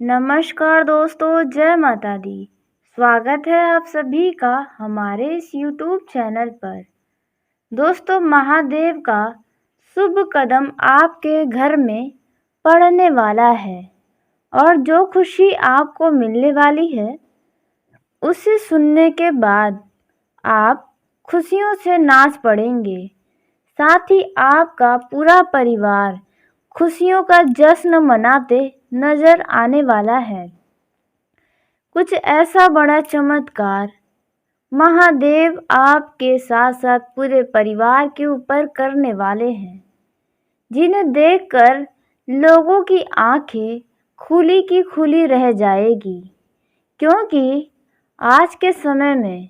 नमस्कार दोस्तों, जय माता दी। स्वागत है आप सभी का हमारे इस YouTube चैनल पर। दोस्तों, महादेव का शुभ कदम आपके घर में पड़ने वाला है और जो खुशी आपको मिलने वाली है उसे सुनने के बाद आप खुशियों से नाच पड़ेंगे। साथ ही आपका पूरा परिवार खुशियों का जश्न मनाते नजर आने वाला है। कुछ ऐसा बड़ा चमत्कार महादेव आपके साथ साथ पूरे परिवार के ऊपर करने वाले हैं, जिन्हें देखकर लोगों की आंखें खुली की खुली रह जाएगी। क्योंकि आज के समय में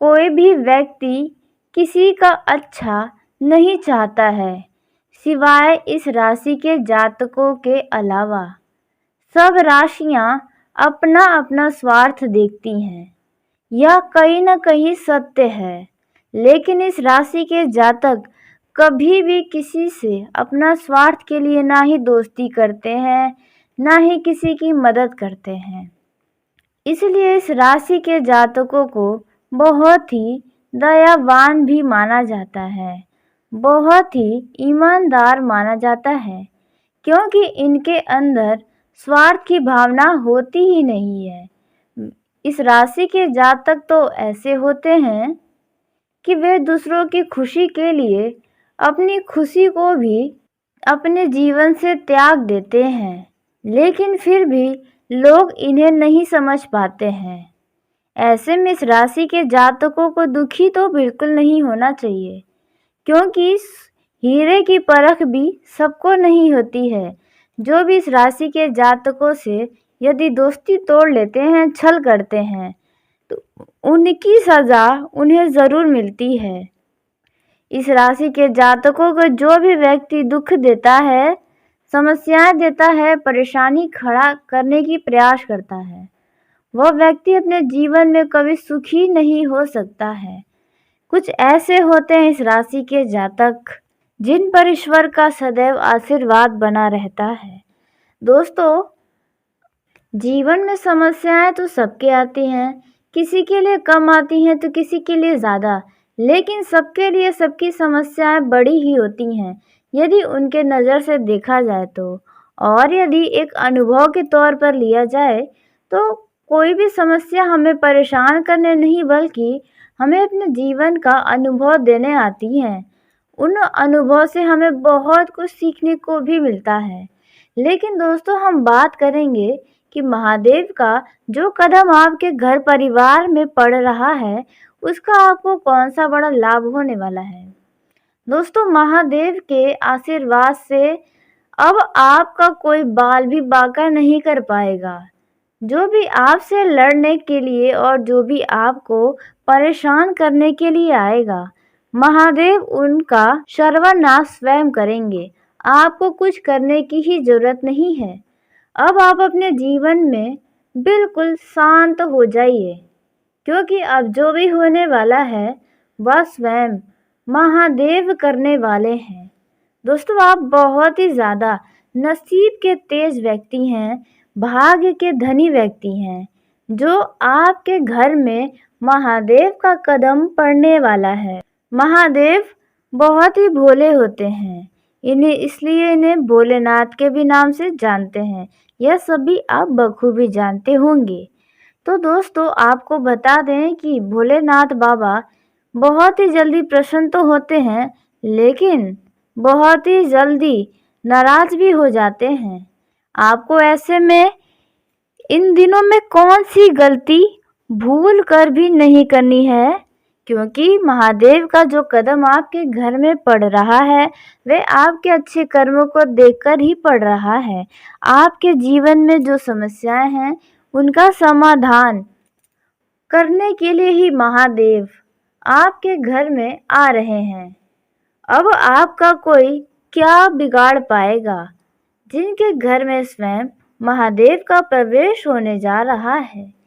कोई भी व्यक्ति किसी का अच्छा नहीं चाहता है, सिवाय इस राशि के जातकों के अलावा। सब राशियां अपना अपना स्वार्थ देखती हैं, यह कहीं न कहीं सत्य है। लेकिन इस राशि के जातक कभी भी किसी से अपना स्वार्थ के लिए ना ही दोस्ती करते हैं, ना ही किसी की मदद करते हैं। इसलिए इस राशि के जातकों को बहुत ही दयावान भी माना जाता है, बहुत ही ईमानदार माना जाता है, क्योंकि इनके अंदर स्वार्थ की भावना होती ही नहीं है। इस राशि के जातक तो ऐसे होते हैं कि वे दूसरों की खुशी के लिए अपनी खुशी को भी अपने जीवन से त्याग देते हैं, लेकिन फिर भी लोग इन्हें नहीं समझ पाते हैं। ऐसे में इस राशि के जातकों को दुखी तो बिल्कुल नहीं होना चाहिए, क्योंकि इस हीरे की परख भी सबको नहीं होती है। जो भी इस राशि के जातकों से यदि दोस्ती तोड़ लेते हैं, छल करते हैं, तो उनकी सज़ा उन्हें ज़रूर मिलती है। इस राशि के जातकों को जो भी व्यक्ति दुख देता है, समस्याएं देता है, परेशानी खड़ा करने की प्रयास करता है, वह व्यक्ति अपने जीवन में कभी सुखी नहीं हो सकता है। कुछ ऐसे होते हैं इस राशि के जातक जिन पर ईश्वर का सदैव आशीर्वाद बना रहता है। दोस्तों, जीवन में समस्याएं तो सबके आती हैं, किसी के लिए कम आती हैं तो किसी के लिए ज़्यादा, लेकिन सबके लिए सबकी समस्याएं बड़ी ही होती हैं यदि उनके नज़र से देखा जाए तो। और यदि एक अनुभव के तौर पर लिया जाए तो कोई भी समस्या हमें परेशान करने नहीं बल्कि हमें अपने जीवन का अनुभव देने आती हैं। उन अनुभव से हमें बहुत कुछ सीखने को भी मिलता है। लेकिन दोस्तों, हम बात करेंगे कि महादेव का जो कदम आपके घर परिवार में पड़ रहा है उसका आपको कौन सा बड़ा लाभ होने वाला है। दोस्तों, महादेव के आशीर्वाद से अब आपका कोई बाल भी बांका नहीं कर पाएगा। जो भी आपसे लड़ने के लिए और जो भी आपको परेशान करने के लिए आएगा, महादेव उनका सर्वनाश स्वयं करेंगे। आपको कुछ करने की ही जरूरत नहीं है। अब आप अपने जीवन में बिल्कुल शांत हो जाइए, क्योंकि अब जो भी होने वाला है वह स्वयं महादेव करने वाले हैं। दोस्तों, आप बहुत ही ज़्यादा नसीब के तेज व्यक्ति हैं, भाग्य के धनी व्यक्ति हैं, जो आपके घर में महादेव का कदम पड़ने वाला है। महादेव बहुत ही भोले होते हैं, इन्हें भोलेनाथ के भी नाम से जानते हैं। यह सभी आप बखूबी जानते होंगे। तो दोस्तों, आपको बता दें कि भोलेनाथ बाबा बहुत ही जल्दी प्रसन्न तो होते हैं, लेकिन बहुत ही जल्दी नाराज भी हो जाते हैं। आपको ऐसे में इन दिनों में कौन सी गलती भूल कर भी नहीं करनी है, क्योंकि महादेव का जो कदम आपके घर में पड़ रहा है वह आपके अच्छे कर्मों को देखकर ही पड़ रहा है। आपके जीवन में जो समस्याएं हैं उनका समाधान करने के लिए ही महादेव आपके घर में आ रहे हैं। अब आपका कोई क्या बिगाड़ पाएगा, जिनके घर में स्वयं महादेव का प्रवेश होने जा रहा है।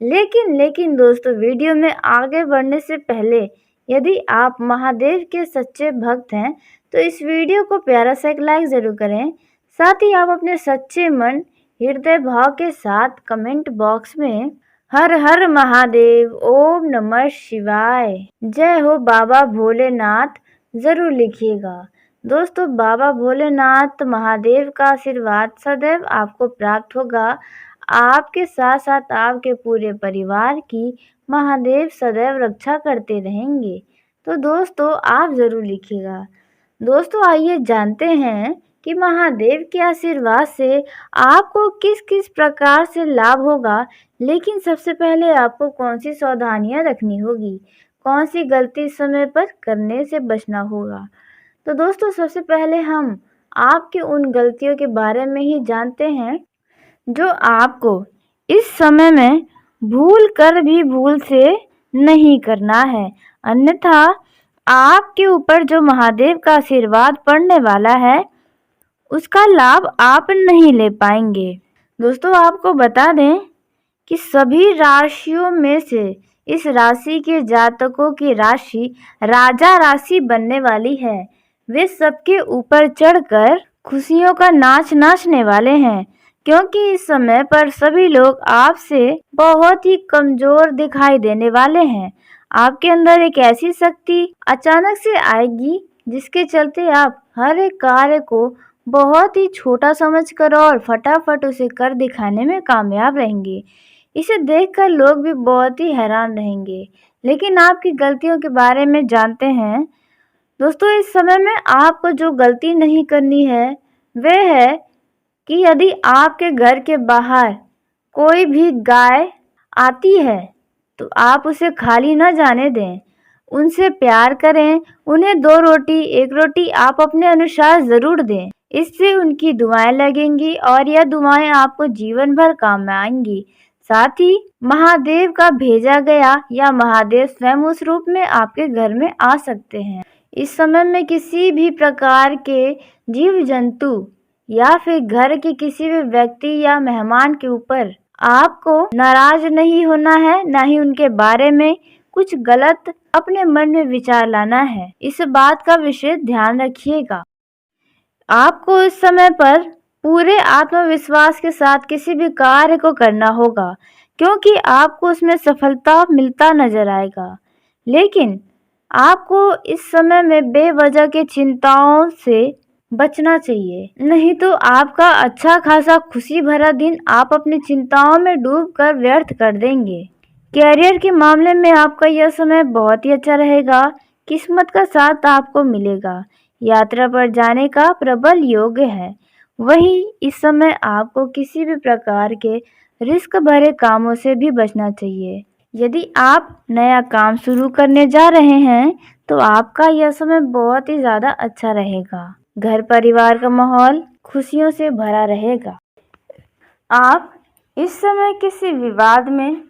लेकिन दोस्तों, वीडियो में आगे बढ़ने से पहले यदि आप महादेव के सच्चे भक्त हैं तो इस वीडियो को प्यारा सा एक लाइक ज़रूर करें। साथ ही आप अपने सच्चे मन हृदय भाव के साथ कमेंट बॉक्स में हर हर महादेव, ओम नमः शिवाय, जय हो बाबा भोलेनाथ जरूर लिखिएगा। दोस्तों, बाबा भोलेनाथ महादेव का आशीर्वाद सदैव आपको प्राप्त होगा। आपके साथ साथ आपके पूरे परिवार की महादेव सदैव रक्षा करते रहेंगे। तो दोस्तों, आप जरूर लिखिएगा। दोस्तों, आइए जानते हैं कि महादेव के आशीर्वाद से आपको किस किस प्रकार से लाभ होगा। लेकिन सबसे पहले आपको कौन सी सावधानियां रखनी होगी, कौन सी गलती समय पर करने से बचना होगा। तो दोस्तों, सबसे पहले हम आपके उन गलतियों के बारे में ही जानते हैं जो आपको इस समय में भूल से नहीं करना है। अन्यथा आपके ऊपर जो महादेव का आशीर्वाद पड़ने वाला है उसका लाभ आप नहीं ले पाएंगे। दोस्तों, आपको बता दें कि सभी राशियों में से इस राशि के जातकों की राशि राजा राशि बनने वाली है। वे सबके ऊपर चढ़कर खुशियों का नाच नाचने वाले हैं, क्योंकि इस समय पर सभी लोग आपसे बहुत ही कमजोर दिखाई देने वाले हैं। आपके अंदर एक ऐसी शक्ति अचानक से आएगी जिसके चलते आप हर एक कार्य को बहुत ही छोटा समझकर और फटाफट उसे कर दिखाने में कामयाब रहेंगे। इसे देखकर लोग भी बहुत ही हैरान रहेंगे। लेकिन आपकी गलतियों के बारे में जानते हैं। दोस्तों, इस समय में आपको जो गलती नहीं करनी है वह है कि यदि आपके घर के बाहर कोई भी गाय आती है तो आप उसे खाली न जाने दें। उनसे प्यार करें, उन्हें 2 रोटी 1 रोटी आप अपने अनुसार ज़रूर दें। इससे उनकी दुआएं लगेंगी और यह दुआएं आपको जीवन भर काम में आएंगी। साथ ही महादेव का भेजा गया या महादेव स्वयं उस रूप में आपके घर में आ सकते हैं। इस समय में किसी भी प्रकार के जीव जंतु या फिर घर के किसी भी व्यक्ति या मेहमान के ऊपर आपको नाराज नहीं होना है, ना ही उनके बारे में कुछ गलत अपने मन में विचार लाना है। इस बात का विशेष ध्यान रखिएगा। आपको इस समय पर पूरे आत्मविश्वास के साथ किसी भी कार्य को करना होगा, क्योंकि आपको उसमें सफलता मिलता नजर आएगा। लेकिन आपको इस समय में बेवजह के चिंताओं से बचना चाहिए, नहीं तो आपका अच्छा खासा खुशी भरा दिन आप अपनी चिंताओं में डूबकर व्यर्थ कर देंगे। कैरियर के मामले में आपका यह समय बहुत ही अच्छा रहेगा। किस्मत का साथ आपको मिलेगा। यात्रा पर जाने का प्रबल योग है। वहीं इस समय आपको किसी भी प्रकार के रिस्क भरे कामों से भी बचना चाहिए। यदि आप नया काम शुरू करने जा रहे हैं तो आपका यह समय बहुत ही ज़्यादा अच्छा रहेगा। घर परिवार का माहौल खुशियों से भरा रहेगा। आप इस समय किसी विवाद में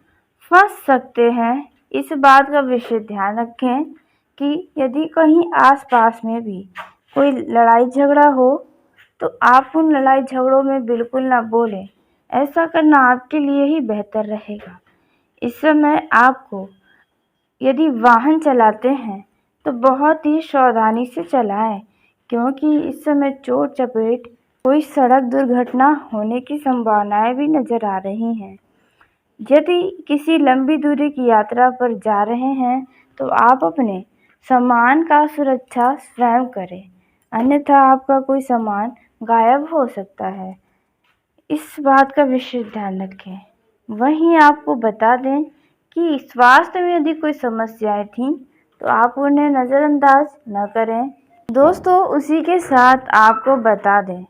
फंस सकते हैं। इस बात का विशेष ध्यान रखें कि यदि कहीं आसपास में भी कोई लड़ाई झगड़ा हो तो आप उन लड़ाई झगड़ों में बिल्कुल ना बोलें। ऐसा करना आपके लिए ही बेहतर रहेगा। इस समय आपको यदि वाहन चलाते हैं तो बहुत ही सावधानी से चलाएं, क्योंकि इस समय चोट चपेट कोई सड़क दुर्घटना होने की संभावनाएं भी नजर आ रही हैं। यदि किसी लंबी दूरी की यात्रा पर जा रहे हैं तो आप अपने सामान का सुरक्षा स्वयं करें, अन्यथा आपका कोई सामान गायब हो सकता है। इस बात का विशेष ध्यान रखें। वहीं आपको बता दें कि स्वास्थ्य में यदि कोई समस्याएं थीं तो आप उन्हें नज़रअंदाज न करें। दोस्तों, उसी के साथ आपको बता दें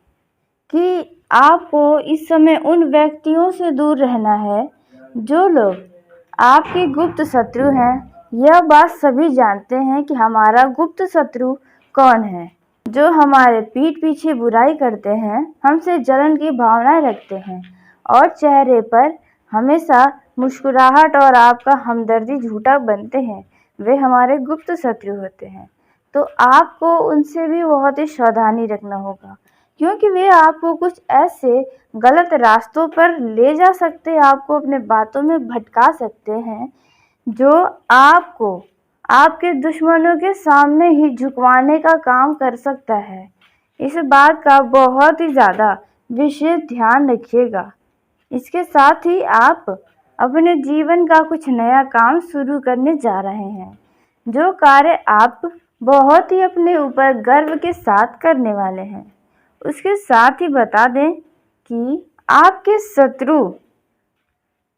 कि आपको इस समय उन व्यक्तियों से दूर रहना है जो लोग आपके गुप्त शत्रु हैं। यह बात सभी जानते हैं कि हमारा गुप्त शत्रु कौन है। जो हमारे पीठ पीछे बुराई करते हैं, हमसे जलन की भावनाएं रखते हैं और चेहरे पर हमेशा मुस्कुराहट और आपका हमदर्दी झूठा बनते हैं, वे हमारे गुप्त शत्रु होते हैं। तो आपको उनसे भी बहुत ही सावधानी रखना होगा, क्योंकि वे आपको कुछ ऐसे गलत रास्तों पर ले जा सकते हैं, आपको अपने बातों में भटका सकते हैं जो आपको आपके दुश्मनों के सामने ही झुकवाने का काम कर सकता है। इस बात का बहुत ही ज़्यादा विशेष ध्यान रखिएगा। इसके साथ ही आप अपने जीवन का कुछ नया काम शुरू करने जा रहे हैं, जो कार्य आप बहुत ही अपने ऊपर गर्व के साथ करने वाले हैं। उसके साथ ही बता दें कि आपके शत्रु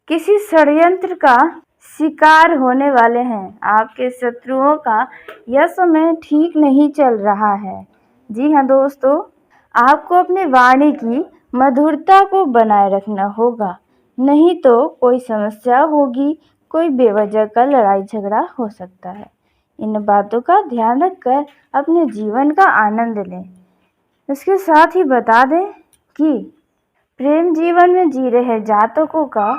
किसी षड्यंत्र का शिकार होने वाले हैं। आपके शत्रुओं का यह समय ठीक नहीं चल रहा है। जी हाँ दोस्तों, आपको अपनी वाणी की मधुरता को बनाए रखना होगा, नहीं तो कोई समस्या होगी, कोई बेवजह का लड़ाई झगड़ा हो सकता है। इन बातों का ध्यान रखकर अपने जीवन का आनंद लें। इसके साथ ही बता दें कि प्रेम जीवन में जी रहे जातकों का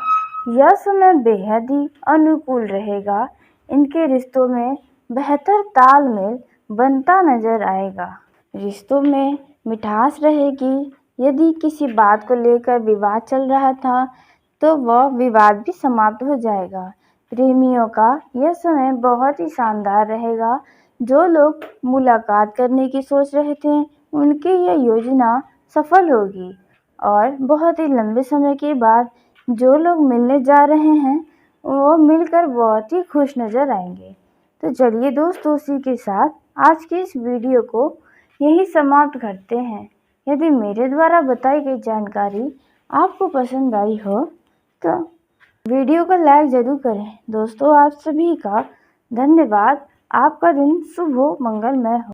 यह समय बेहद ही अनुकूल रहेगा। इनके रिश्तों में बेहतर तालमेल बनता नजर आएगा। रिश्तों में मिठास रहेगी। यदि किसी बात को लेकर विवाद चल रहा था तो वह विवाद भी समाप्त हो जाएगा। प्रेमियों का यह समय बहुत ही शानदार रहेगा। जो लोग मुलाकात करने की सोच रहे थे उनकी यह योजना सफल होगी और बहुत ही लंबे समय के बाद जो लोग मिलने जा रहे हैं वो मिलकर बहुत ही खुश नज़र आएंगे। तो चलिए दोस्तों, इसी के साथ आज की इस वीडियो को यही समाप्त करते हैं। यदि मेरे द्वारा बताई गई जानकारी आपको पसंद आई हो तो वीडियो को लाइक ज़रूर करें। दोस्तों, आप सभी का धन्यवाद। आपका दिन शुभ हो, मंगलमय हो।